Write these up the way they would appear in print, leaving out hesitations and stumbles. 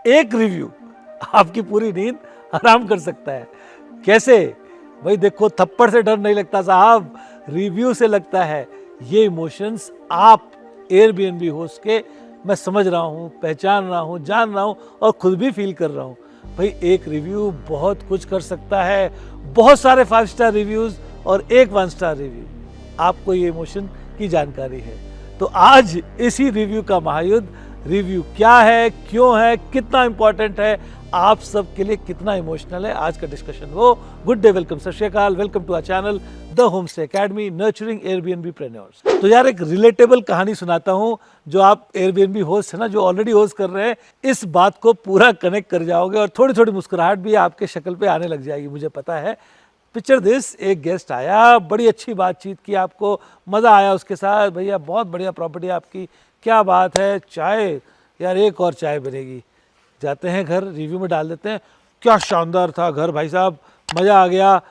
एक रिव्यू आपकी पूरी नींद आराम कर सकता है। कैसे? भाई देखो, थप्पड़ से डर नहीं लगता साहब, रिव्यू से लगता है। ये इमोशंस आप एयरबीएनबी होस्ट के मैं समझ रहा हूँ, पहचान रहा हूँ, जान रहा हूँ और खुद भी फील कर रहा हूँ। भाई एक रिव्यू बहुत कुछ कर सकता है। बहुत सारे 5 स्टार रिव्यूज और एक 1 स्टार रिव्यू, आपको ये इमोशन की जानकारी है। तो आज इसी रिव्यू का महायुद्ध, रिव्यू क्या है, क्यों है, कितना इंपॉर्टेंट है, आप सब के लिए कितना इमोशनल है, आज का डिस्कशन वो। Good day, welcome, Sat Sri Akal, welcome to our channel the homestay academy, nurturing Airbnbpreneurs. तो यार एक रिलेटेबल कहानी सुनाता हूँ, जो आप एयरबीएनबी होस्ट है ना, जो ऑलरेडी होस्ट कर रहे हैं, इस बात को पूरा कनेक्ट कर जाओगे और थोड़ी थोड़ी मुस्कुराहट भी आपके शक्ल पे आने लग जाएगी, मुझे पता है। पिक्चर दिस, एक गेस्ट आया, बड़ी अच्छी बातचीत की, आपको मज़ा आया उसके साथ। भैया बहुत बढ़िया प्रॉपर्टी आपकी, क्या बात है, चाय यार एक और चाय बनेगी। जाते हैं घर, रिव्यू में डाल देते हैं, क्या शानदार था घर भाई साहब, मज़ा आ गया,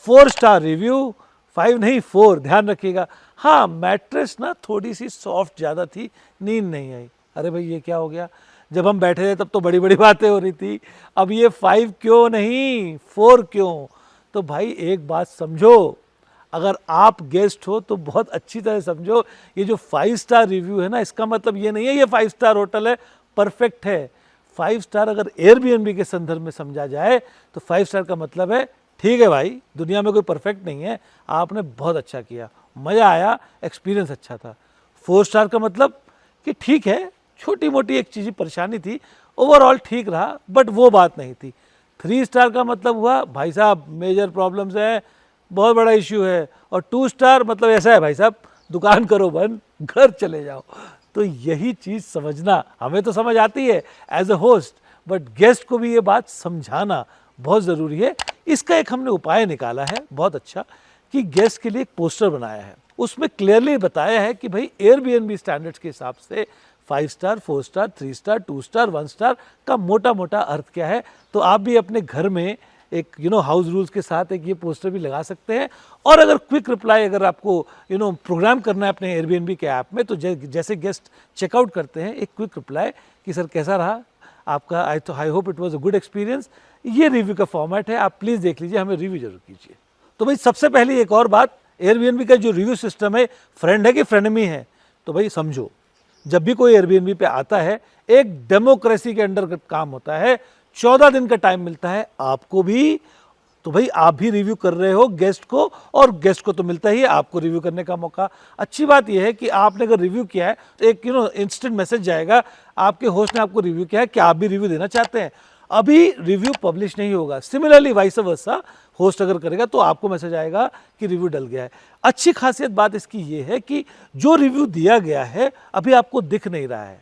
4 स्टार रिव्यू, 5 नहीं 4, ध्यान रखिएगा। हाँ, मैट्रेस ना थोड़ी सी सॉफ्ट ज़्यादा थी, नींद नहीं आई। अरे भाई ये क्या हो गया? जब हम बैठे थे तब तो बड़ी बड़ी बातें हो रही थी, अब ये 5 क्यों नहीं 4 क्यों? तो भाई एक बात समझो, अगर आप गेस्ट हो तो बहुत अच्छी तरह समझो, ये जो 5 स्टार रिव्यू है ना, इसका मतलब ये नहीं है ये 5 स्टार होटल है, परफेक्ट है। 5 स्टार अगर एयरबीएनबी के संदर्भ में समझा जाए तो 5 स्टार का मतलब है ठीक है भाई, दुनिया में कोई परफेक्ट नहीं है, आपने बहुत अच्छा किया, मज़ा आया, एक्सपीरियंस अच्छा था। 4 स्टार का मतलब कि ठीक है, छोटी मोटी एक चीज़ परेशानी थी, ओवरऑल ठीक रहा, बट वो बात नहीं थी। 3 स्टार का मतलब हुआ भाई साहब मेजर प्रॉब्लम्स हैं, बहुत बड़ा इश्यू है। और 2 स्टार मतलब ऐसा है भाई साहब, दुकान करो बंद, घर चले जाओ। तो यही चीज़ समझना, हमें तो समझ आती है as a host, but guest को भी ये बात समझाना बहुत ज़रूरी है। इसका एक हमने उपाय निकाला है बहुत अच्छा, कि गेस्ट के लिए एक पोस्टर बनाया है, उसमें क्लियरली बताया है कि भाई एयरबीएनबी स्टैंडर्ड्स के हिसाब से 5 star, 4 star, 3 star, 2 star, 1 star का मोटा मोटा अर्थ क्या है। तो आप भी अपने घर में एक हाउस रूल्स के साथ एक ये पोस्टर भी लगा सकते हैं। और अगर क्विक रिप्लाई अगर आपको प्रोग्राम करना है अपने एयरबीएनबी के ऐप में, तो जैसे गेस्ट चेकआउट करते हैं, एक क्विक रिप्लाई कि सर कैसा रहा आपका, I hope it was a good experience, ये रिव्यू का फॉर्मेट है, आप प्लीज़ देख लीजिए, हमें रिव्यू जरूर कीजिए। तो भाई सबसे पहले एक और बात, एयरबीएनबी का जो रिव्यू सिस्टम है, फ्रेंड है कि फ्रेनेमी है? तो भाई समझो, जब भी कोई एयरबीएनबी पे आता है, एक डेमोक्रेसी के अंडर काम होता है, 14 दिन का टाइम मिलता है आपको भी। तो भाई आप भी रिव्यू कर रहे हो गेस्ट को, और गेस्ट को तो मिलता ही है आपको रिव्यू करने का मौका। अच्छी बात यह है कि आपने अगर रिव्यू किया है तो एक इंस्टेंट मैसेज जाएगा, आपके होस्ट ने आपको रिव्यू किया है, क्या आप भी रिव्यू देना चाहते हैं? अभी रिव्यू पब्लिश नहीं होगा। सिमिलरली वाइस वर्सा, होस्ट अगर करेगा तो आपको मैसेज आएगा कि रिव्यू डल गया है। अच्छी खासियत बात इसकी ये है कि जो रिव्यू दिया गया है अभी आपको दिख नहीं रहा है,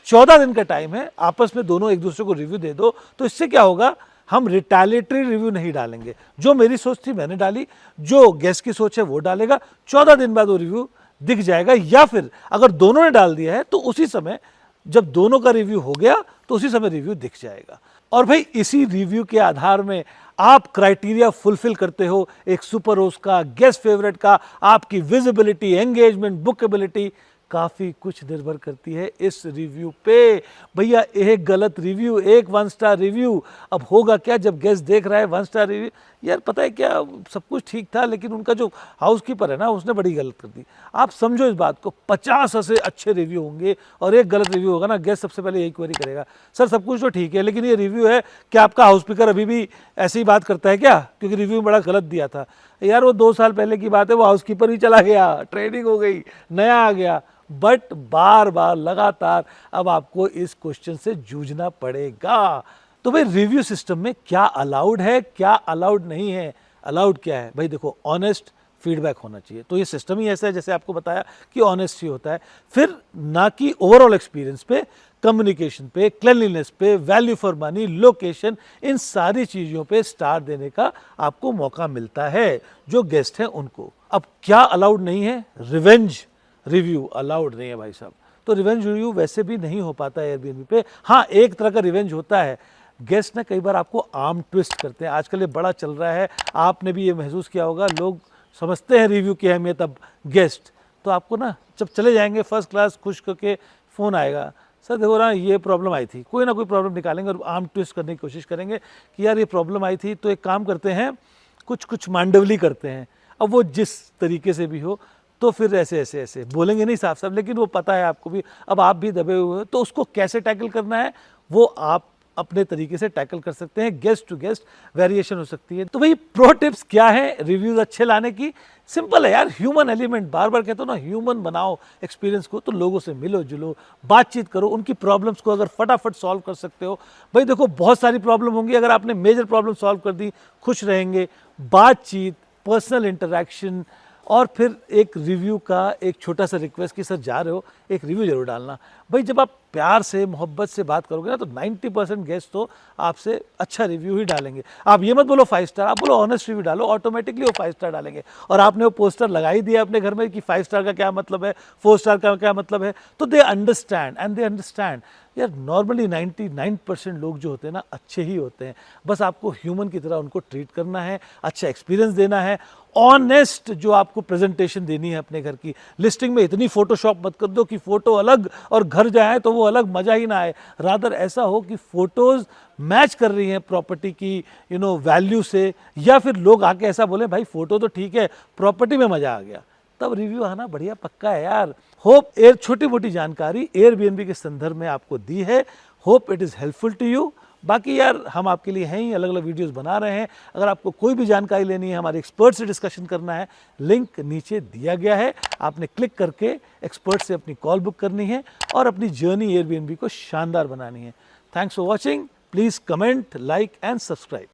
14 दिन का टाइम है, आपस में दोनों एक दूसरे को रिव्यू दे दो। तो इससे क्या होगा, हम रिटैलिएटरी रिव्यू नहीं डालेंगे। जो मेरी सोच थी मैंने डाली, जो गेस्ट की सोच है वो डालेगा, 14 दिन बाद वो रिव्यू दिख जाएगा। या फिर अगर दोनों ने डाल दिया है तो उसी समय, जब दोनों का रिव्यू हो गया तो उसी समय रिव्यू दिख जाएगा। और भाई इसी रिव्यू के आधार में आप क्राइटेरिया फुलफिल करते हो, एक सुपर होस्ट का, गेस्ट फेवरेट का, आपकी विजिबिलिटी, एंगेजमेंट, बुकेबिलिटी, काफ़ी कुछ निर्भर करती है इस रिव्यू पे। भैया एक गलत रिव्यू, एक 1 स्टार रिव्यू, अब होगा क्या जब गेस्ट देख रहा है 1 स्टार रिव्यू, यार पता है क्या, सब कुछ ठीक था लेकिन उनका जो हाउसकीपर है ना, उसने बड़ी गलत कर दी। आप समझो इस बात को, 50 से अच्छे रिव्यू होंगे और एक गलत रिव्यू होगा ना, गेस्ट सबसे पहले यही क्वेरी करेगा, सर सब कुछ तो ठीक है लेकिन ये रिव्यू है, क्या आपका हाउसकीपर अभी भी ऐसी ही बात करता है क्या, क्योंकि रिव्यू बड़ा गलत दिया था। यार वो 2 साल पहले की बात है, वो हाउसकीपर ही चला गया, ट्रेनिंग हो गई, नया आ गया। बट बार बार लगातार अब आपको इस क्वेश्चन से जूझना पड़ेगा। तो भाई रिव्यू सिस्टम में क्या अलाउड है, क्या अलाउड नहीं है? अलाउड क्या है भाई, देखो ऑनेस्ट फीडबैक होना चाहिए। तो ये सिस्टम ही ऐसा है जैसे आपको बताया कि ऑनेस्ट ही होता है। फिर ना कि ओवरऑल एक्सपीरियंस पे, कम्युनिकेशन पे, क्लेanलीनेस पे, वैल्यू फॉर मनी, लोकेशन, इन सारी चीज़ों पे स्टार देने का आपको मौका मिलता है जो गेस्ट हैं उनको। अब क्या अलाउड नहीं है? रिवेंज रिव्यू अलाउड नहीं है भाई साहब। तो रिवेंज रिव्यू वैसे भी नहीं हो पाता है एयरबीएनबी पे। हाँ, एक तरह का रिवेंज होता है, गेस्ट ना कई बार आपको आर्म ट्विस्ट करते हैं, आजकल ये बड़ा चल रहा है, आपने भी ये महसूस किया होगा, लोग समझते हैं रिव्यू की अहमियत। अब गेस्ट तो आपको ना जब चले जाएंगे फर्स्ट क्लास खुश करके फ़ोन आएगा, सर देखो ना, ये प्रॉब्लम आई थी, कोई ना कोई प्रॉब्लम निकालेंगे और आर्म ट्विस्ट करने की कोशिश करेंगे कि यार ये प्रॉब्लम आई थी, तो एक काम करते हैं, कुछ कुछ मांडवली करते हैं। अब वो जिस तरीके से भी हो, तो फिर ऐसे ऐसे ऐसे बोलेंगे नहीं साफ साफ, लेकिन वो पता है आपको भी, अब आप भी दबे हुए हो, तो उसको कैसे टैकल करना है वो आप अपने तरीके से टैकल कर सकते हैं। गेस्ट टू गेस्ट वेरिएशन हो सकती है। तो भाई प्रो टिप्स क्या है रिव्यूज अच्छे लाने की? सिंपल है यार, ह्यूमन एलिमेंट, बार बार कहते हो ना, ह्यूमन बनाओ एक्सपीरियंस को। तो लोगों से मिलो जुलो, बातचीत करो, उनकी प्रॉब्लम्स को अगर फटाफट सॉल्व कर सकते हो, भाई देखो बहुत सारी प्रॉब्लम होंगी, अगर आपने मेजर प्रॉब्लम सॉल्व कर दी, खुश रहेंगे। बातचीत, पर्सनल इंटरेक्शन, और फिर एक रिव्यू का एक छोटा सा रिक्वेस्ट कि सर जा रहे हो, एक रिव्यू जरूर डालना। भाई जब आप प्यार से मोहब्बत से बात करोगे ना, तो 90% गेस्ट तो आपसे अच्छा रिव्यू ही डालेंगे। आप ये मत बोलो 5 स्टार, आप बोलो ऑनेस्ट रिव्यू डालो, ऑटोमेटिकली वो 5 स्टार डालेंगे। और आपने वो पोस्टर लगा ही दिया अपने घर में कि 5 स्टार का क्या मतलब है, 4 स्टार का क्या मतलब है, तो they understand and they understand. यार नॉर्मली 99% लोग जो होते हैं ना, अच्छे ही होते हैं। बस आपको ह्यूमन की तरह उनको ट्रीट करना है, अच्छा एक्सपीरियंस देना है, ऑनेस्ट जो आपको प्रेजेंटेशन देनी है अपने घर की। लिस्टिंग में इतनी फोटोशॉप मत कर दो कि फोटो अलग और घर जाए तो वो अलग, मजा ही ना आए। रादर ऐसा हो कि फोटोज मैच कर रही हैं प्रॉपर्टी की वैल्यू से, या फिर लोग आके ऐसा बोले भाई फोटो तो ठीक है, प्रॉपर्टी में मजा आ गया, तब रिव्यू आना बढ़िया पक्का है यार। होप एयर छोटी मोटी जानकारी एयरबीएनबी के संदर्भ में आपको दी है। Hope it is helpful to you. बाकी यार हम आपके लिए हैं ही, अलग अलग वीडियोस बना रहे हैं। अगर आपको कोई भी जानकारी लेनी है, हमारे एक्सपर्ट से डिस्कशन करना है, लिंक नीचे दिया गया है, आपने क्लिक करके एक्सपर्ट से अपनी कॉल बुक करनी है और अपनी जर्नी एयरबीएनबी को शानदार बनानी है। Thanks for watching. Please comment, like and subscribe.